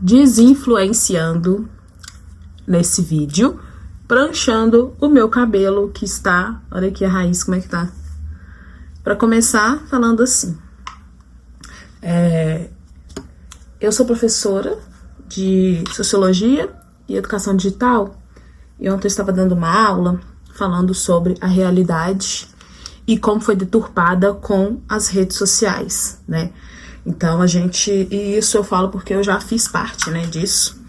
desinfluenciando nesse vídeo, pranchando o meu cabelo que está... Olha aqui a raiz, como é que tá. Pra começar, falando assim. Eu sou professora de Sociologia e Educação Digital. E ontem eu estava dando uma aula falando sobre a realidade e como foi deturpada com as redes sociais, né? Então e isso eu falo porque eu já fiz parte, né, disso.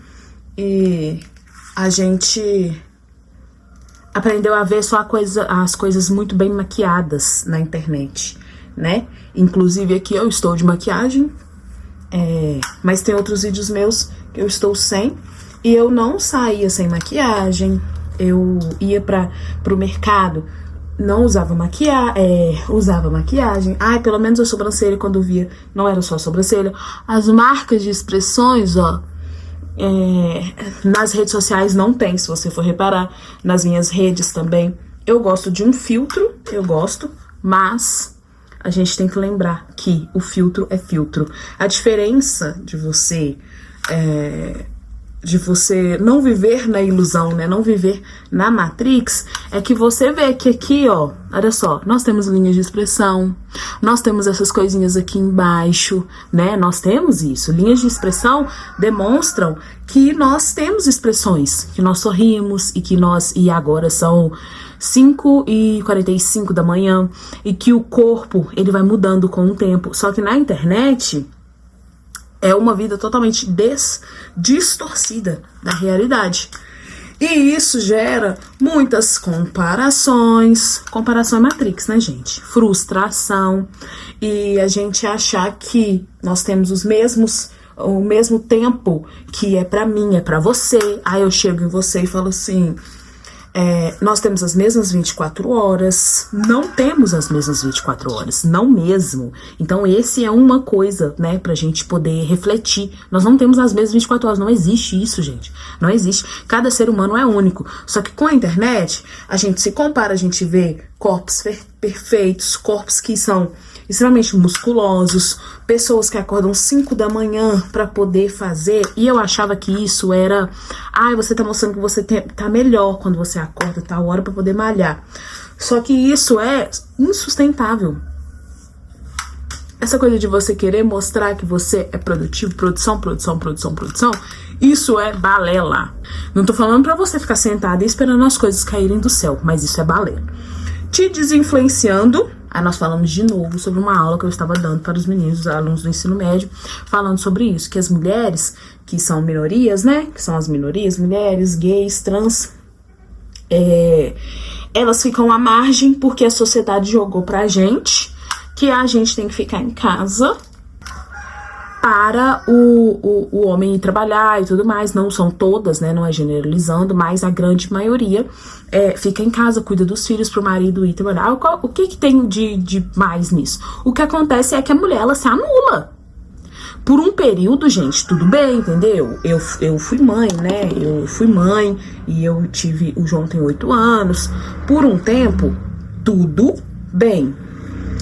E a gente aprendeu a ver só as coisas muito bem maquiadas na internet, né? Inclusive aqui eu estou de maquiagem, mas tem outros vídeos meus que eu estou sem. E eu não saía sem maquiagem, eu ia pro mercado, não usava usava maquiagem. Pelo menos a sobrancelha, quando via, não era só a sobrancelha. As marcas de expressões, ó, nas redes sociais não tem, se você for reparar. Nas minhas redes também. Eu gosto de um filtro, mas a gente tem que lembrar que o filtro é filtro. A diferença de você não viver na ilusão, né? Não viver na Matrix, é que você vê que aqui, ó, olha só, nós temos linhas de expressão, nós temos essas coisinhas aqui embaixo, né? Nós temos isso. Linhas de expressão demonstram que nós temos expressões, que nós sorrimos e agora são 5h45 da manhã, e que o corpo, ele vai mudando com o tempo. Só que na internet é uma vida totalmente distorcida da realidade. E isso gera muitas comparações. Comparação é Matrix, né, gente? Frustração. E a gente achar que nós temos o mesmo tempo que é pra mim, é pra você. Aí eu chego em você e falo assim... nós temos as mesmas 24 horas, não temos as mesmas 24 horas, não mesmo. Então esse é uma coisa, né, pra gente poder refletir. Nós não temos as mesmas 24 horas, não existe isso, gente. Não existe. Cada ser humano é único. Só que com a internet, a gente se compara, a gente vê corpos perfeitos, corpos que são extremamente musculosos, pessoas que acordam 5 da manhã pra poder fazer, e eu achava que isso era, você tá mostrando que você tá melhor quando você acorda tal hora pra poder malhar. Só que isso é insustentável. Essa coisa de você querer mostrar que você é produtivo, produção, isso é balela. Não tô falando pra você ficar sentada e esperando as coisas caírem do céu, mas isso é balela. Te desinfluenciando. Aí nós falamos de novo sobre uma aula que eu estava dando para os meninos, os alunos do ensino médio, falando sobre isso, que as mulheres, que são minorias, né, que são as minorias, mulheres, gays, trans, elas ficam à margem porque a sociedade jogou pra gente que a gente tem que ficar em casa para o homem ir trabalhar e tudo mais. Não são todas, né, não é generalizando, mas a grande maioria fica em casa, cuida dos filhos pro marido ir trabalhar. O que tem de mais nisso? O que acontece é que a mulher, ela se anula. Por um período, gente, tudo bem, entendeu? Eu fui mãe, né? Eu fui mãe e o João tem 8 anos. Por um tempo, tudo bem.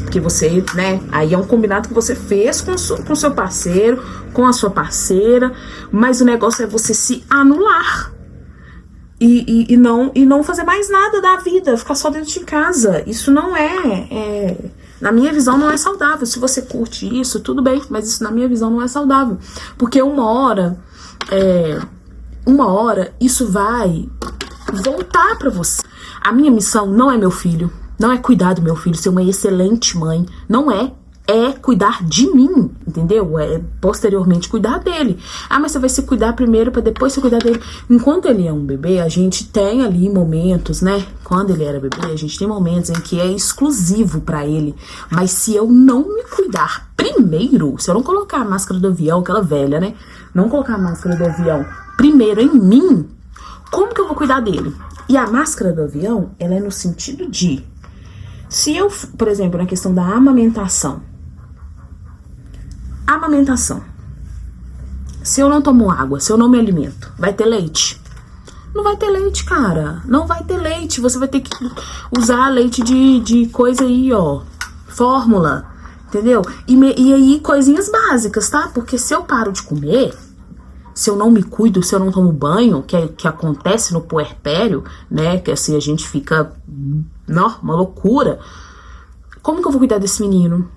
Porque você, né, aí é um combinado que você fez com seu parceiro, com a sua parceira, mas o negócio é você se anular e não fazer mais nada da vida, ficar só dentro de casa. Isso não na minha visão não é saudável. Se você curte isso, tudo bem, mas isso na minha visão não é saudável, porque uma hora isso vai voltar pra você. A minha missão não é meu filho. Não é cuidar do meu filho, ser uma excelente mãe. Não é. É cuidar de mim, entendeu? É posteriormente cuidar dele. Mas você vai se cuidar primeiro pra depois você cuidar dele. Enquanto ele é um bebê, a gente tem ali momentos, né? Quando ele era bebê, a gente tem momentos em que é exclusivo pra ele. Mas se eu não me cuidar primeiro, se eu não colocar a máscara do avião, aquela velha, né? Não colocar a máscara do avião primeiro em mim, como que eu vou cuidar dele? E a máscara do avião, ela é no sentido de... Se eu, por exemplo, na questão da amamentação. Se eu não tomo água, se eu não me alimento, vai ter leite? Não vai ter leite, cara. Não vai ter leite. Você vai ter que usar leite de coisa aí, ó. Fórmula. Entendeu? E aí, coisinhas básicas, tá? Porque se eu paro de comer, se eu não me cuido, se eu não tomo banho, que acontece no puerpério, né, que assim a gente fica, não, uma loucura, como que eu vou cuidar desse menino?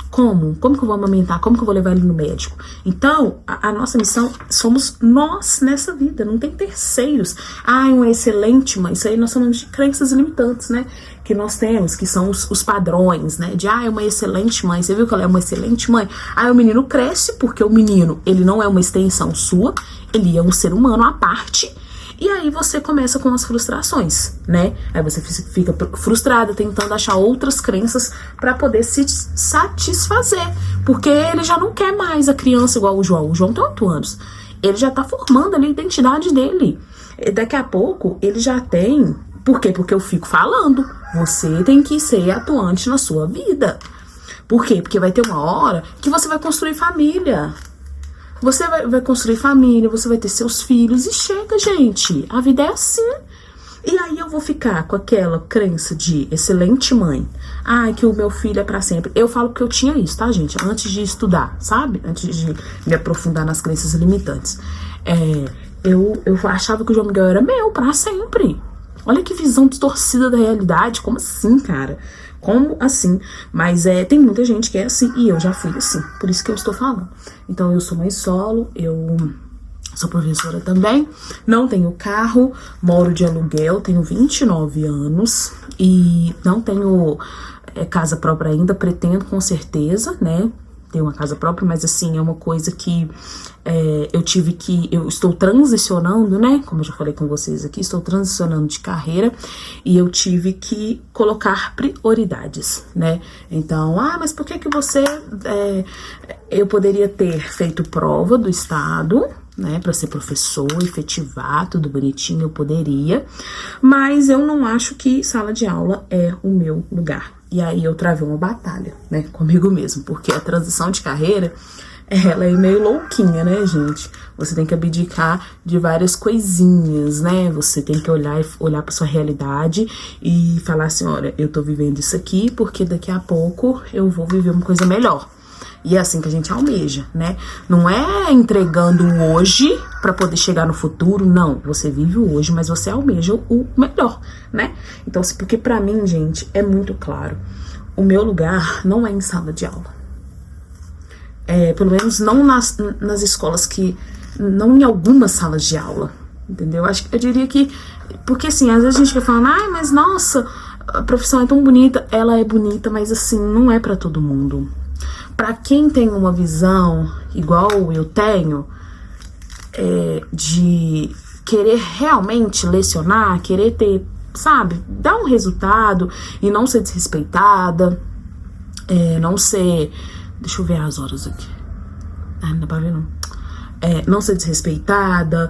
Como? Como que eu vou amamentar? Como que eu vou levar ele no médico? Então, a nossa missão somos nós nessa vida, não tem terceiros. Uma excelente mãe, isso aí nós chamamos de crenças limitantes, né? Que nós temos, que são os padrões, né? De, é uma excelente mãe, você viu que ela é uma excelente mãe? O menino cresce porque o menino, ele não é uma extensão sua, ele é um ser humano à parte. E aí você começa com as frustrações, né? Aí você fica frustrada, tentando achar outras crenças pra poder se satisfazer. Porque ele já não quer mais a criança igual o João. O João tem 8 anos. Ele já tá formando ali a identidade dele. E daqui a pouco, ele já tem... Por quê? Porque eu fico falando. Você tem que ser atuante na sua vida. Por quê? Porque vai ter uma hora que você vai construir família. Você vai construir família, você vai ter seus filhos e chega, gente. A vida é assim. E aí eu vou ficar com aquela crença de excelente mãe. Que o meu filho é pra sempre. Eu falo que eu tinha isso, tá, gente? Antes de estudar, sabe? Antes de me aprofundar nas crenças limitantes. Eu achava que o João Miguel era meu pra sempre. Olha que visão distorcida da realidade. Como assim, cara? Como assim? Mas tem muita gente que é assim, e eu já fui assim, por isso que eu estou falando. Então eu sou mãe solo, eu sou professora também, não tenho carro, moro de aluguel, tenho 29 anos e não tenho casa própria ainda, pretendo com certeza, né? Ter uma casa própria, mas assim, é uma coisa que eu estou transicionando, né, como eu já falei com vocês aqui, estou transicionando de carreira e eu tive que colocar prioridades, né, então, mas por que você, eu poderia ter feito prova do estado, né, para ser professor, efetivar, tudo bonitinho, eu poderia, mas eu não acho que sala de aula é o meu lugar. E aí eu travei uma batalha, né, comigo mesmo, porque a transição de carreira, ela é meio louquinha, né, gente? Você tem que abdicar de várias coisinhas, né? Você tem que olhar pra sua realidade e falar assim, olha, eu tô vivendo isso aqui porque daqui a pouco eu vou viver uma coisa melhor. E é assim que a gente almeja, né? Não é entregando o hoje pra poder chegar no futuro, não. Você vive o hoje, mas você almeja o melhor, né? Então, porque pra mim, gente, é muito claro. O meu lugar não é em sala de aula. Pelo menos não nas escolas que... Não em algumas salas de aula, entendeu? Eu diria que... Porque assim, às vezes a gente vai falando, mas nossa, a profissão é tão bonita. Ela é bonita, mas assim, não é pra todo mundo. Pra quem tem uma visão igual eu tenho, de querer realmente lecionar, querer ter, sabe, dar um resultado e não ser desrespeitada, não ser... Deixa eu ver as horas aqui. Não dá pra ver, não. Não ser desrespeitada,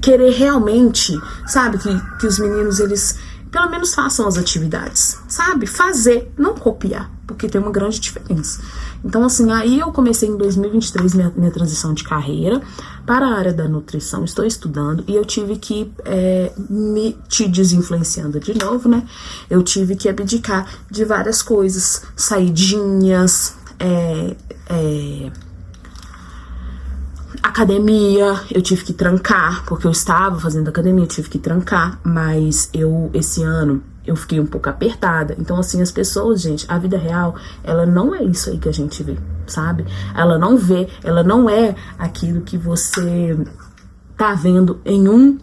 querer realmente, sabe, que os meninos, eles pelo menos façam as atividades, sabe? Fazer, não copiar, porque tem uma grande diferença. Então, assim, aí eu comecei em 2023 minha transição de carreira para a área da nutrição, estou estudando e eu tive que, te desinfluenciando de novo, né? Eu tive que abdicar de várias coisas, saidinhas, academia, eu tive que trancar, porque eu estava fazendo academia, eu tive que trancar, mas esse ano, eu fiquei um pouco apertada. Então, assim, as pessoas, gente, a vida real, ela não é isso aí que a gente vê, sabe? Ela não é aquilo que você tá vendo em um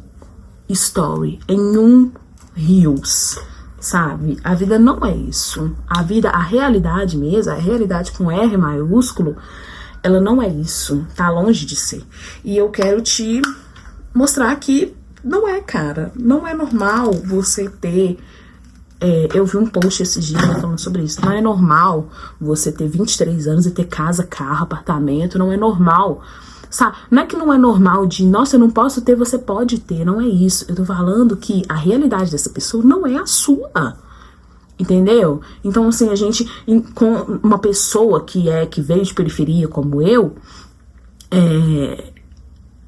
story, em um reels, sabe? A vida não é isso. A realidade mesmo, a realidade com R maiúsculo, ela não é isso, tá longe de ser. E eu quero te mostrar que não é, cara, não é normal você ter... eu vi um post esses dias falando sobre isso. Não é normal você ter 23 anos e ter casa, carro, apartamento. Não é normal, sabe? Não é que não é normal de, nossa, eu não posso ter, você pode ter. Não é isso. Eu tô falando que a realidade dessa pessoa não é a sua. Entendeu? Então, assim, a gente, com uma pessoa que veio de periferia como eu,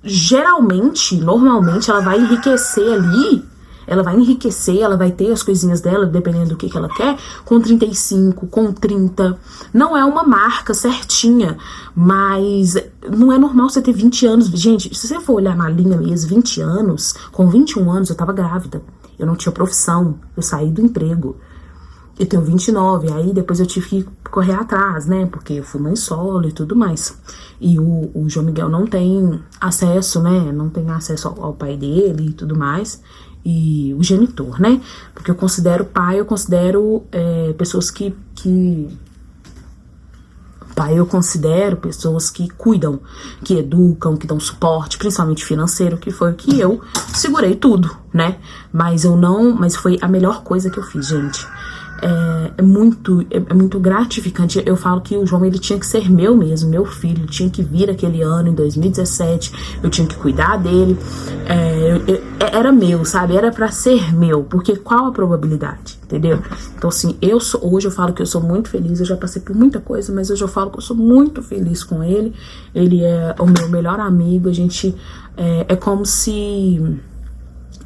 geralmente, normalmente, ela vai enriquecer ali Ela vai enriquecer, ela vai ter as coisinhas dela, dependendo do que ela quer, com 35, com 30. Não é uma marca certinha, mas não é normal você ter 20 anos. Gente, se você for olhar na linha mesmo, 20 anos, com 21 anos eu tava grávida. Eu não tinha profissão, eu saí do emprego. Eu tenho 29, aí depois eu tive que correr atrás, né? Porque eu fui mãe solo e tudo mais. E o João Miguel não tem acesso, né? Não tem acesso ao pai dele e tudo mais. E o genitor, né? Porque eu considero pai, eu considero pessoas que pai, eu considero pessoas que cuidam, que educam, que dão suporte, principalmente financeiro, que foi o que eu segurei tudo, né? Mas foi a melhor coisa que eu fiz, gente. É muito gratificante. Eu falo que o João, ele tinha que ser meu mesmo, meu filho. Ele tinha que vir aquele ano, em 2017. Eu tinha que cuidar dele. Era meu, sabe? Era pra ser meu. Porque qual a probabilidade? Entendeu? Então, assim, hoje eu falo que eu sou muito feliz. Eu já passei por muita coisa, mas hoje eu falo que eu sou muito feliz com ele. Ele é o meu melhor amigo. A gente é como se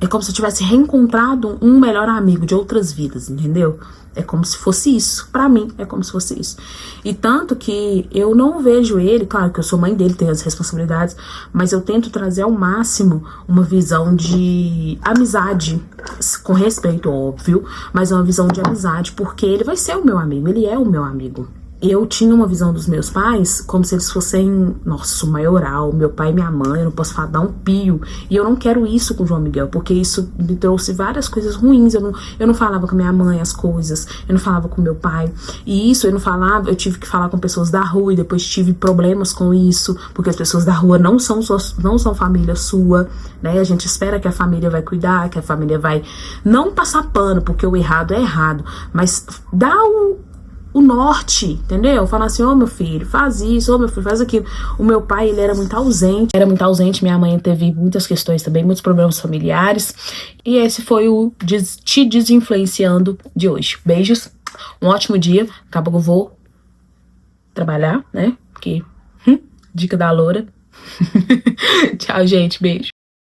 eu tivesse reencontrado um melhor amigo de outras vidas, entendeu? É como se fosse isso. Pra mim, é como se fosse isso. E tanto que eu não vejo ele, claro que eu sou mãe dele, tenho as responsabilidades, mas eu tento trazer ao máximo uma visão de amizade, com respeito, óbvio, mas uma visão de amizade, porque ele vai ser o meu amigo, ele é o meu amigo. Eu tinha uma visão dos meus pais como se eles fossem, nossa, o maioral, meu pai e minha mãe, eu não posso falar, dar um pio. E eu não quero isso com o João Miguel, porque isso me trouxe várias coisas ruins. Eu não falava com minha mãe as coisas, eu não falava com meu pai. E isso eu não falava, eu tive que falar com pessoas da rua e depois tive problemas com isso, porque as pessoas da rua não são família sua, né? A gente espera que a família vai cuidar, que a família vai não passar pano, porque o errado é errado, mas dá o norte, entendeu? Falar assim, ô meu filho, faz isso, ô meu filho, faz aquilo. O meu pai, ele era muito ausente, minha mãe teve muitas questões também, muitos problemas familiares, e esse foi o Te Desinfluenciando de hoje. Beijos, um ótimo dia, daqui a pouco eu vou trabalhar, né, porque dica da loura. Tchau, gente, beijo.